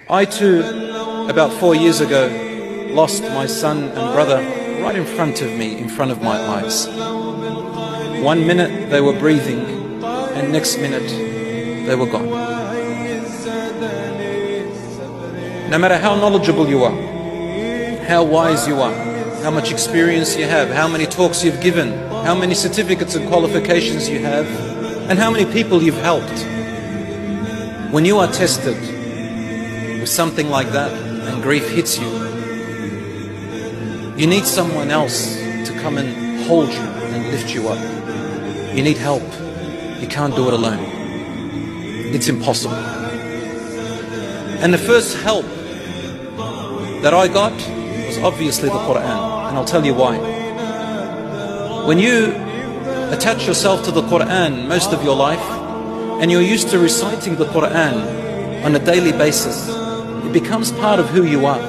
I too, about 4 years ago, lost my son and brother right in front of me, in front of my eyes. 1 minute they were breathing, and next minute they were gone. No matter how knowledgeable you are, how wise you are, how much experience you have, how many talks you've given, how many certificates and qualifications you have, and how many people you've helped, when you are tested with something like that and grief hits you, you need someone else to come and hold you and lift you up. You need help. You can't do it alone. It's impossible. And the first help that I got was obviously the Quran, and I'll tell you why. When you attach yourself to the Quran most of your life, and you're used to reciting the Quran on a daily basis, it becomes part of who you are.